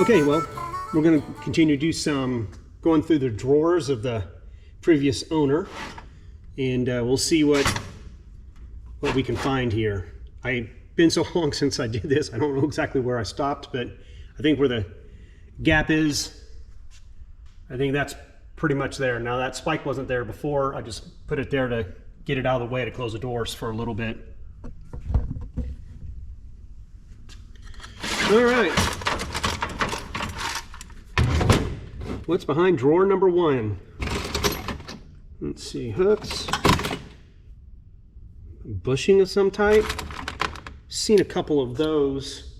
Okay, well, we're going to continue to do some going through the drawers of the previous owner, and we'll see what we can find here. I've been so long since I did this, I don't know exactly where I stopped, but I think where the gap is, I think that's pretty much there. Now that spike wasn't there before, I just put it there to get it out of the way to close the doors for a little bit. All right. What's behind drawer number 1? Let's see, hooks, bushing of some type. Seen a couple of those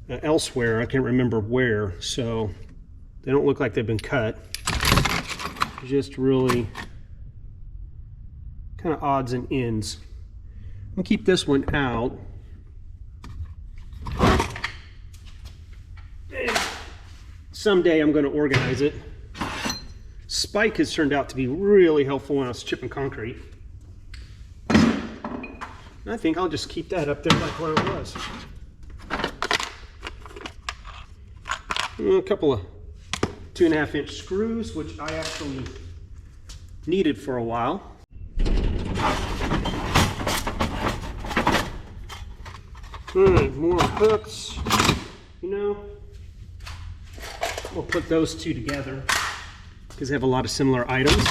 elsewhere. I can't remember where, so they don't look like they've been cut. Just really kind of odds and ends. I'm gonna keep this one out. Someday I'm going to organize it. Spike has turned out to be really helpful when I was chipping concrete. I think I'll just keep that up there like where it was. A couple of 2.5-inch screws, which I actually needed for a while. All right, more hooks, you know. We'll put those two together because they have a lot of similar items.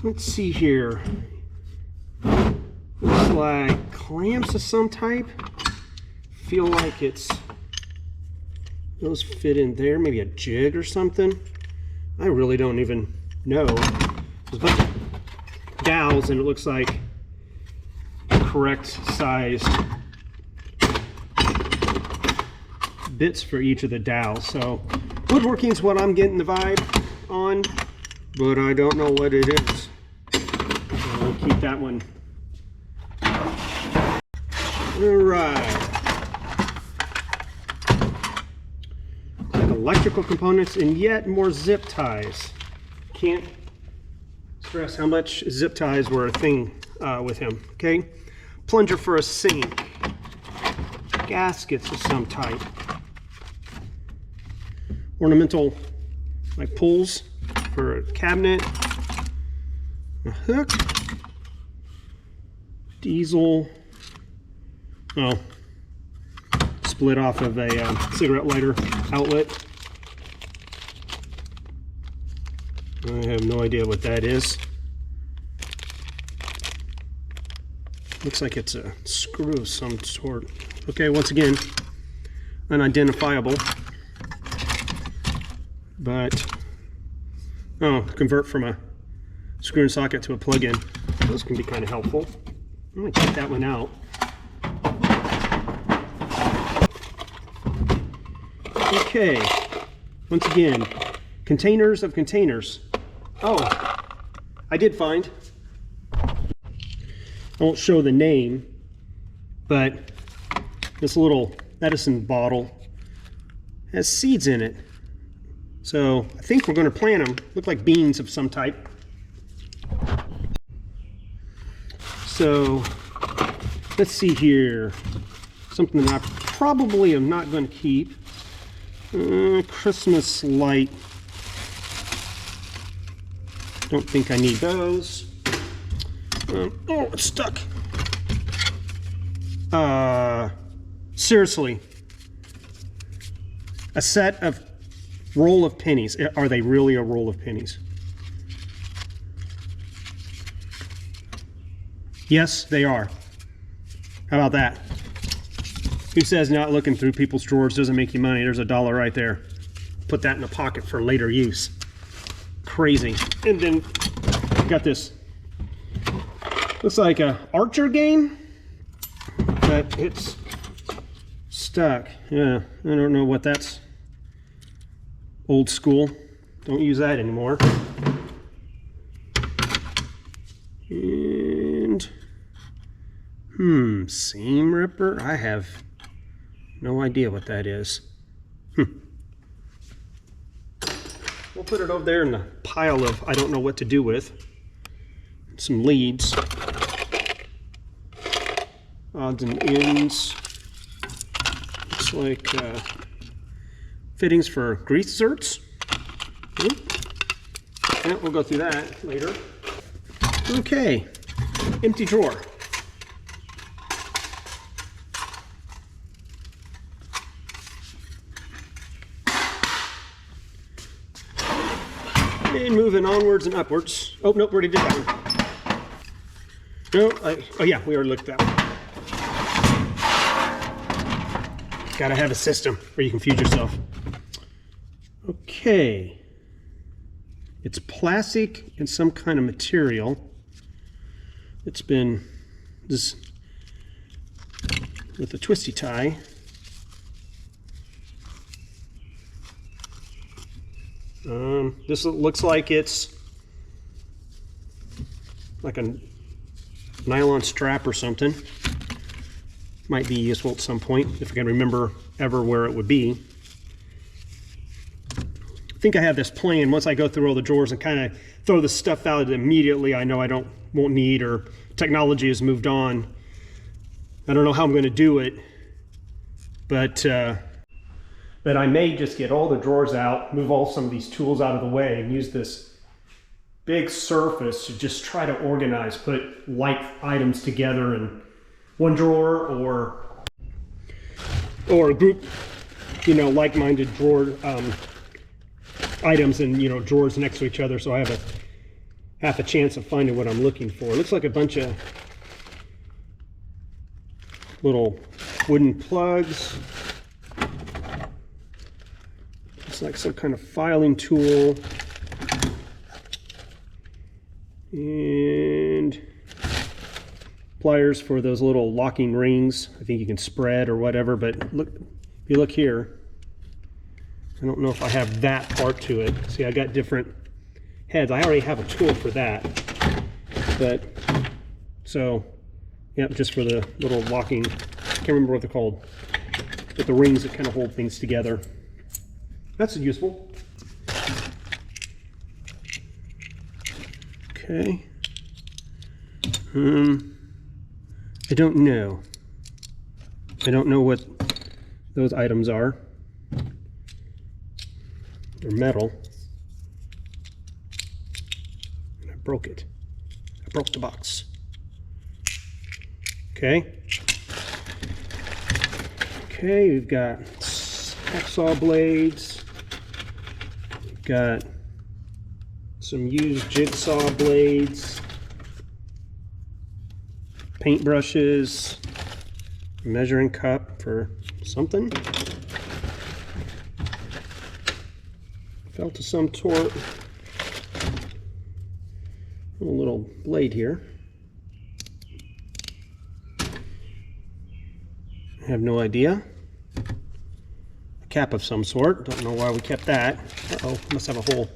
Let's see here. Looks like clamps of some type. Feel like those fit in there, maybe a jig or something. I really don't even know. There's a bunch of dowels and it looks like correct sized bits for each of the dowels. So woodworking is what I'm getting the vibe on, but I don't know what it is. So we'll keep that one. All right. Like electrical components and yet more zip ties. Can't stress how much zip ties were a thing with him. Okay. Plunger for a sink, gaskets of some type, ornamental like pulls for a cabinet, a hook, diesel, split off of a cigarette lighter outlet. I have no idea what that is. Looks like it's a screw of some sort. Okay, once again, unidentifiable. But, convert from a screw and socket to a plug-in. Those can be kind of helpful. I'm gonna take that one out. Okay, once again, containers of containers. Oh, I did find. I won't show the name, but this little medicine bottle has seeds in it. So I think we're going to plant them. Look like beans of some type. So let's see here. Something that I probably am not going to keep. Christmas light. Don't think I need those. Oh, it's stuck. Seriously. A set of roll of pennies. Are they really a roll of pennies? Yes, they are. How about that? Who says not looking through people's drawers doesn't make you money? There's $1 right there. Put that in a pocket for later use. Crazy. And then got this. Looks like a Archer game, but it's stuck. Yeah, I don't know what that's. Old school. Don't use that anymore. And seam ripper. I have no idea what that is. We'll put it over there in the pile of I don't know what to do with. some leads, odds and ends. Looks like fittings for grease zerts. Yeah, we'll go through that later. Okay, empty drawer. And moving onwards and upwards. Oh, nope, we already did that one. No, oh yeah, we already looked at that one. Gotta have a system or you confuse yourself. Okay. It's plastic and some kind of material. It's been this with a twisty tie. This looks like it's like a nylon strap or something. Might be useful at some point if I can remember ever where it would be. I think I have this plan. Once I go through all the drawers and kind of throw the stuff out that immediately I know won't need, or technology has moved on. I don't know how I'm going to do it, but I may just get all the drawers out, move some of these tools out of the way, and use this big surface to just try to organize, put like items together in one drawer, or group, like-minded drawer items in drawers next to each other, so I have half a chance of finding what I'm looking for. It looks like a bunch of little wooden plugs. It's like some kind of filing tool, and pliers for those little locking rings. I think you can spread or whatever, but look, if you look here, I don't know if I have that part to it. See, I got different heads. I already have a tool for that, but so yep, just for the little locking, I can't remember what they're called, but the rings that kind of hold things together. That's useful. Okay. I don't know. I don't know what those items are. They're metal. And I broke it. I broke the box. Okay. Okay, we've got hacksaw blades. Got some used jigsaw blades, paintbrushes, measuring cup for something, felt of some sort, a little blade here. I have no idea. Cap of some sort. Don't know why we kept that. Uh-oh, must have a hole.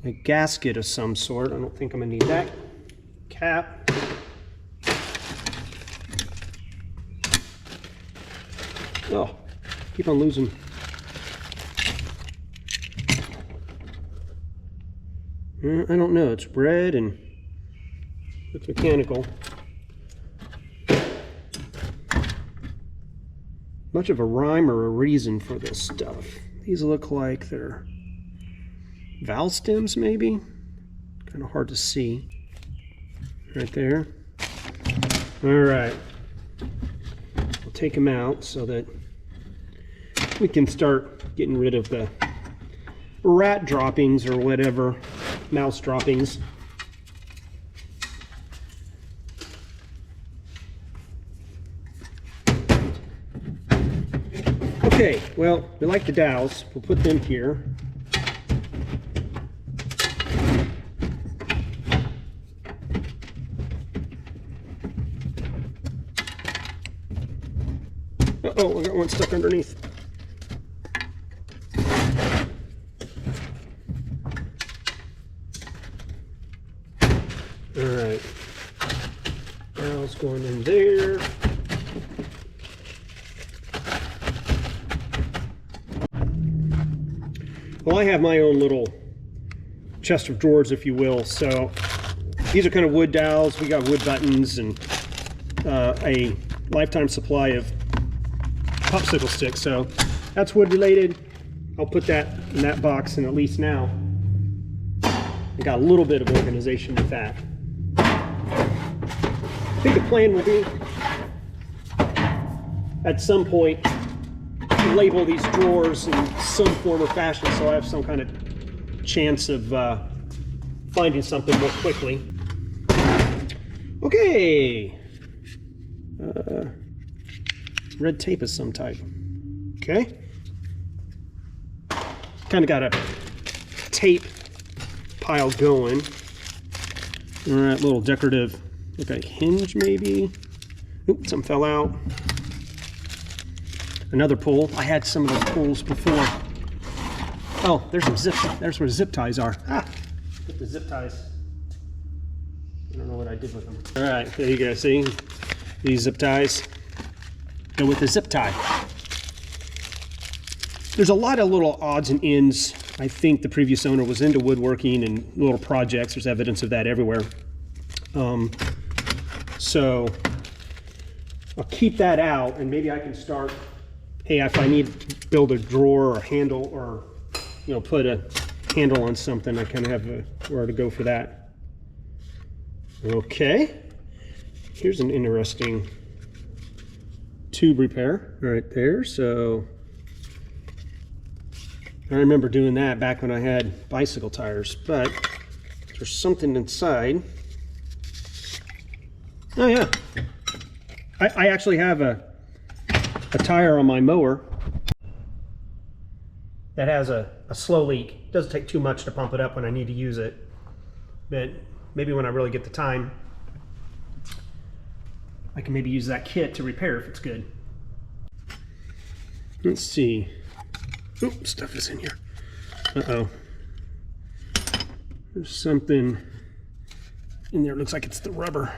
A gasket of some sort. I don't think I'm gonna need that. Cap. Oh, keep on losing. I don't know. It's red and it's mechanical. Much of a rhyme or a reason for this stuff. These look like they're valve stems, maybe? Kind of hard to see. Right there. All right. We'll take them out so that we can start getting rid of the rat droppings or whatever, mouse droppings. Okay, well, we like the dowels. We'll put them here. Uh-oh, I got one stuck underneath. All right. Dowels going in there. Well, I have my own little chest of drawers, if you will. So these are kind of wood dowels. We got wood buttons and a lifetime supply of popsicle sticks. So that's wood related. I'll put that in that box, and at least now I got a little bit of organization with that. I think the plan will be at some point label these drawers in some form or fashion so I have some kind of chance of finding something more quickly. Okay. Red tape of some type. Okay. Kind of got a tape pile going. All right, little decorative, look like a hinge maybe. Oops, some fell out. Another pull. I had some of those pulls before. Oh, there's some zip. There's where zip ties are. Ah, put the zip ties. I don't know what I did with them. All right, there you go. See these zip ties. Go with the zip tie. There's a lot of little odds and ends. I think the previous owner was into woodworking and little projects. There's evidence of that everywhere. So I'll keep that out, and maybe I can start, hey, if I need to build a drawer or a handle, or put a handle on something, I kind of have where to go for that. Okay, here's an interesting tube repair right there. So I remember doing that back when I had bicycle tires, but there's something inside. Oh yeah, I actually have a tire on my mower that has a slow leak. It doesn't take too much to pump it up when I need to use it, but maybe when I really get the time, I can maybe use that kit to repair if it's good. Let's see. Oop, stuff is in here. Uh-oh. There's something in there. It looks like it's the rubber.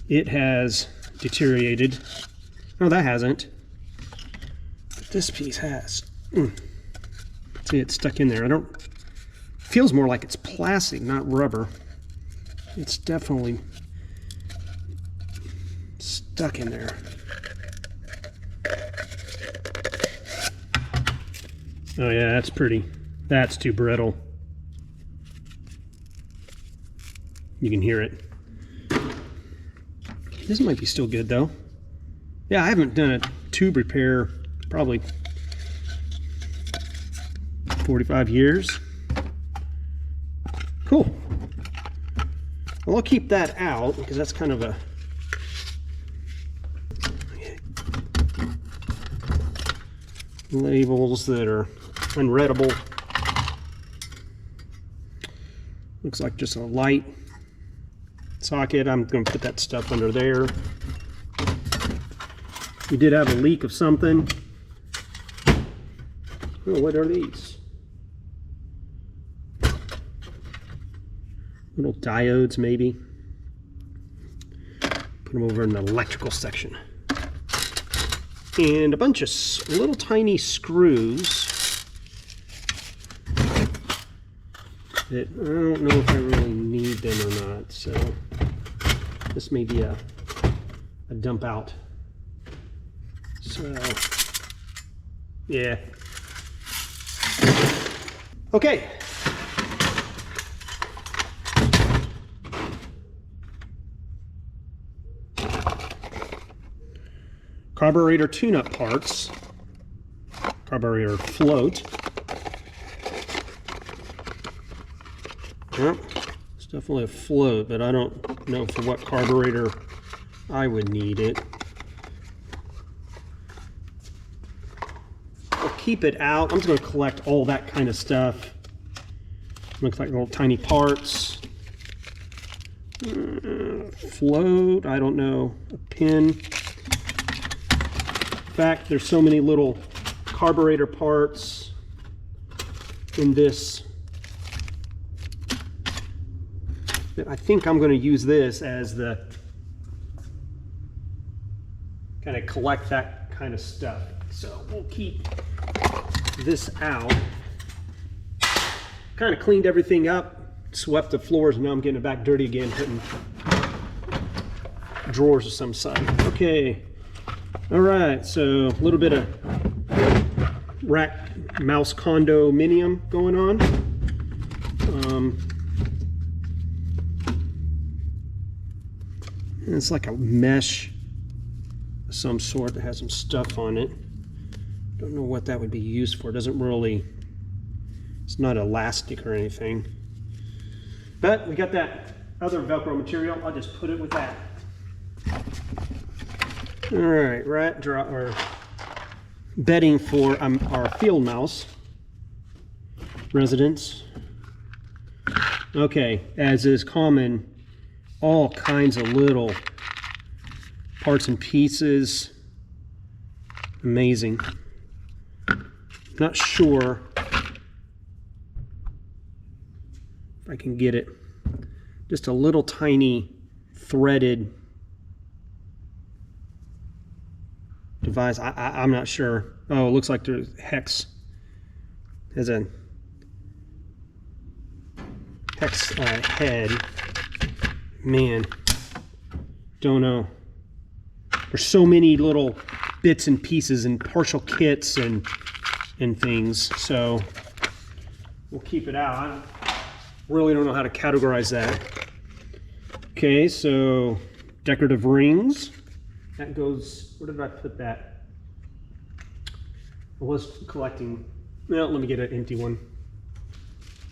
It has deteriorated. No, that hasn't. But this piece has. See, it's stuck in there. Feels more like it's plastic, not rubber. It's definitely stuck in there. Oh yeah, that's pretty. That's too brittle. You can hear it. This might be still good though. Yeah, I haven't done a tube repair probably 45 years. Cool. Well, I'll keep that out because that's kind of a labels that are unreadable. Looks like just a light socket. I'm going to put that stuff under there. We did have a leak of something. Oh, what are these? Little diodes, maybe. Put them over in the electrical section. And a bunch of little tiny screws that I don't know if I really need them or not. So this may be a dump out. So yeah. Okay. Carburetor tune-up parts, carburetor float. Yep, it's definitely a float, but I don't know for what carburetor I would need it. I'll keep it out. I'm just going to collect all that kind of stuff. Looks like little tiny parts. Float, I don't know, a pin. In fact, there's so many little carburetor parts in this that I think I'm going to use this as the kind of collect that kind of stuff. So we'll keep this out. Kind of cleaned everything up. swept the floors and now I'm getting it back dirty again, putting drawers of some side. Okay, all right, so a little bit of rat mouse condominium going on. It's like a mesh of some sort that has some stuff on it. Don't know what that would be used for. It doesn't really, it's not elastic or anything. But we got that other Velcro material. I'll just put it with that. All right, rat drop or bedding for our field mouse residents. Okay, as is common, all kinds of little parts and pieces. Amazing. Not sure if I can get it. Just a little tiny threaded device. I'm not sure. Oh, it looks like there's hex. Has a hex head. Man, don't know. There's so many little bits and pieces and partial kits and things, so we'll keep it out. I really don't know how to categorize that. Okay, so decorative rings. That goes, where did I put that? I was collecting, well, let me get an empty one.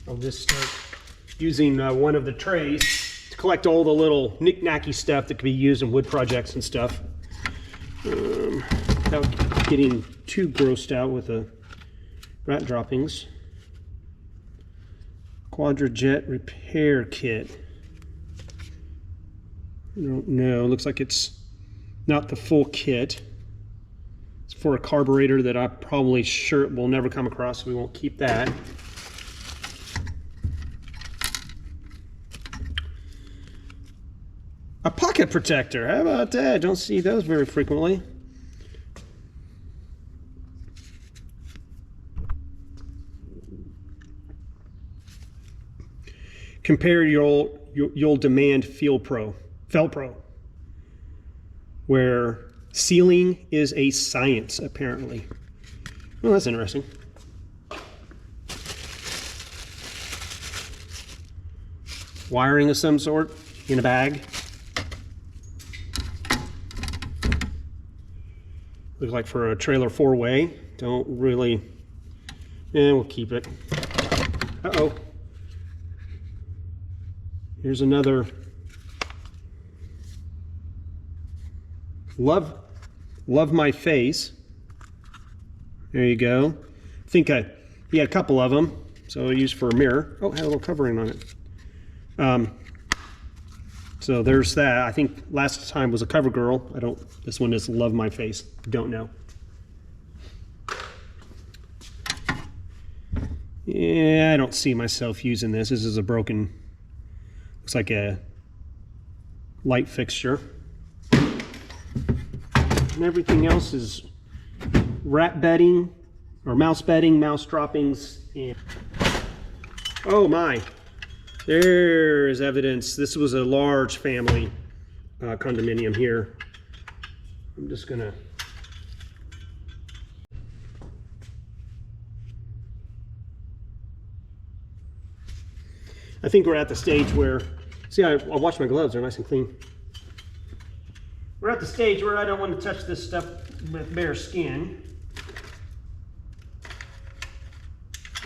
I'll just start using one of the trays to collect all the little knick-knacky stuff that could be used in wood projects and stuff. Without getting too grossed out with the rat droppings. Quadrajet repair kit. I don't know, looks like it's not the full kit. It's for a carburetor that I'm probably sure will never come across, so we won't keep that. A pocket protector, how about that? Don't see those very frequently. Compare you'll demand Fel-Pro, where sealing is a science, apparently. Well, that's interesting. Wiring of some sort in a bag. Looks like for a trailer four-way. Don't really, we'll keep it. Uh-oh. Here's another love my face. There you go. I think he had a couple of them, so I used for a mirror. Oh, had a little covering on it. So there's that. I think last time was a CoverGirl. This one is Love My Face. Don't know. Yeah, I don't see myself using this. This is a broken, looks like a light fixture. And everything else is rat bedding, or mouse bedding, mouse droppings. And oh my. There is evidence. This was a large family condominium here. I'm just gonna. I think we're at the stage where, see, I wash my gloves, they're nice and clean. We're at the stage where I don't want to touch this stuff with bare skin.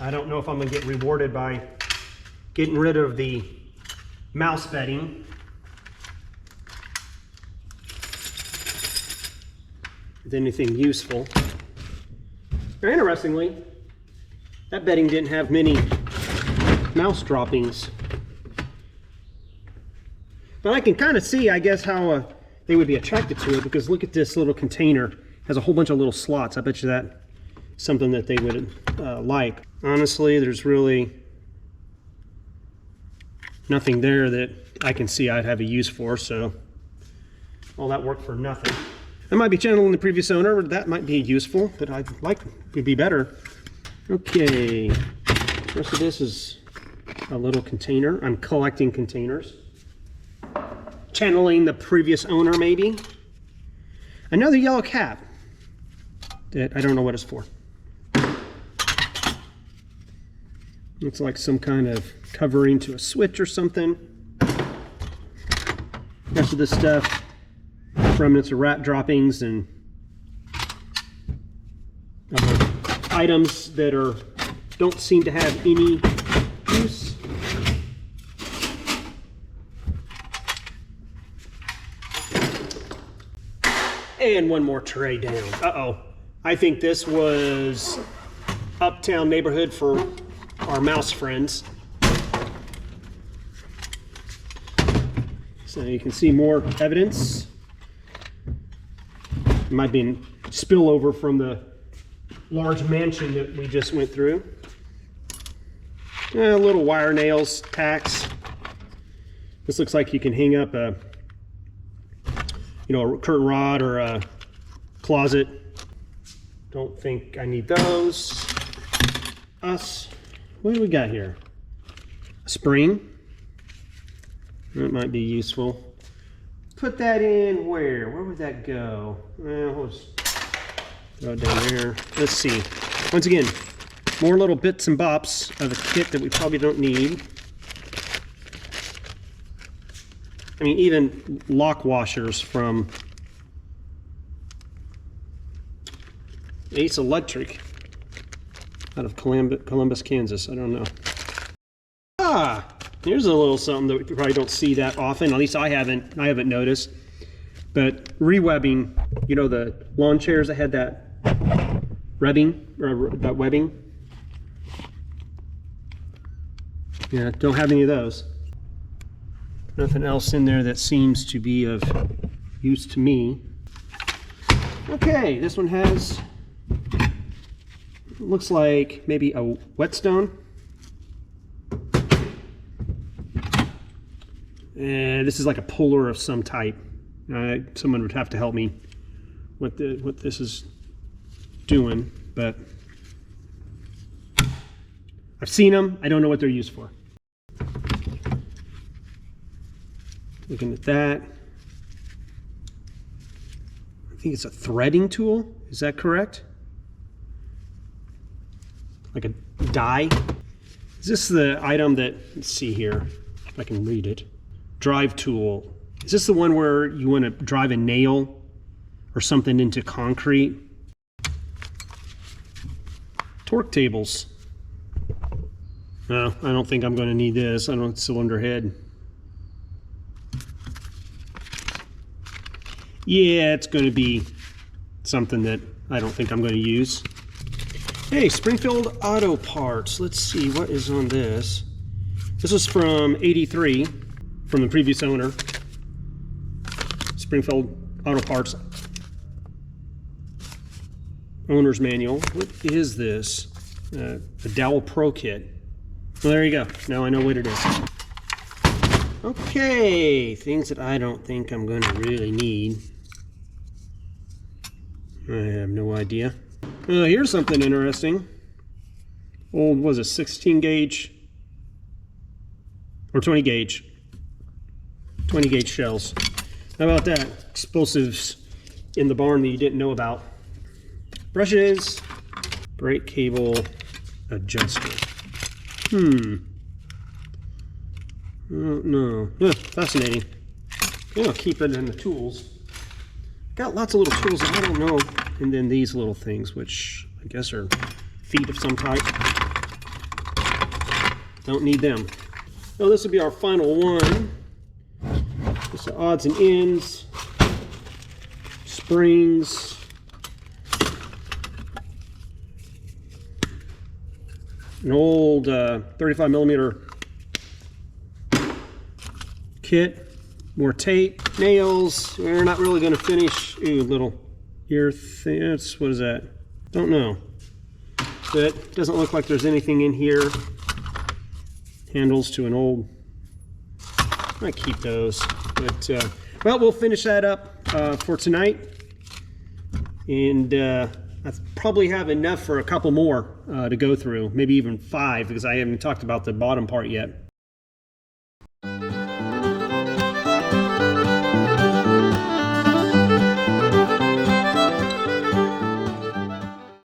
I don't know if I'm gonna get rewarded by getting rid of the mouse bedding. With anything useful. Very interestingly, that bedding didn't have many mouse droppings. But I can kind of see, I guess, how they would be attracted to it, because look at this little container. It has a whole bunch of little slots. I bet you that's something that they would like. Honestly, there's really nothing there that I can see I'd have a use for, so all that work for nothing. I might be channeling the previous owner, that might be useful, but I'd like it to be better. Okay, the rest of this is a little container. I'm collecting containers. Channeling the previous owner, maybe. Another yellow cap that I don't know what it's for. Looks like some kind of covering to a switch or something. Rest of this stuff, remnants of rat droppings and other items that don't seem to have any use. And one more tray down. Uh-oh. I think this was Uptown Neighborhood for our mouse friends. So you can see more evidence. It might be a spillover from the large mansion that we just went through. Little wire nails, tacks. This looks like you can hang up a curtain rod or a closet. Don't think I need those. What do we got here? A spring. That might be useful. Put that in where? Where would that go? We'll just throw it down there. Let's see. Once again, more little bits and bops of a kit that we probably don't need. I mean, even lock washers from Ace Electric out of Columbus, Kansas. I don't know. Here's a little something that we probably don't see that often. At least I haven't noticed. But rewebbing, the lawn chairs that had that webbing, Yeah, don't have any of those. Nothing else in there that seems to be of use to me. Okay, this one has, looks like maybe a whetstone. And this is like a puller of some type. Someone would have to help me what this is doing, but I've seen them. I don't know what they're used for. Looking at that, I think it's a threading tool. Is that correct? Like a die? Is this the item that, let's see here, if I can read it. Drive tool. Is this the one where you want to drive a nail or something into concrete? Torque tables. No, I don't think I'm going to need this. I don't have cylinder head. Yeah, it's going to be something that I don't think I'm going to use. Hey, Springfield Auto Parts. Let's see what is on this. This is from '83, from the previous owner. Springfield Auto Parts owner's manual. What is this? The Dowel Pro Kit. Well, there you go. Now I know what it is. Okay, things that I don't think I'm going to really need. I have no idea. Here's something interesting. Old, was it 16 gauge? Or 20 gauge? 20 gauge shells. How about that? Explosives in the barn that you didn't know about. Brushes. Brake cable adjuster. No. Fascinating. I'll keep it in the tools. Got lots of little tools that I don't know. And then these little things, which I guess are feet of some type. Don't need them. Oh, this will be our final one. Just the odds and ends. Springs. An old 35 millimeter kit. More tape, nails. We're not really going to finish. Ooh, little ear thing. What is that? Don't know. But doesn't look like there's anything in here. Handles to an old. I might keep those. But well, we'll finish that up for tonight. And I probably have enough for a couple more to go through, maybe even 5, because I haven't talked about the bottom part yet.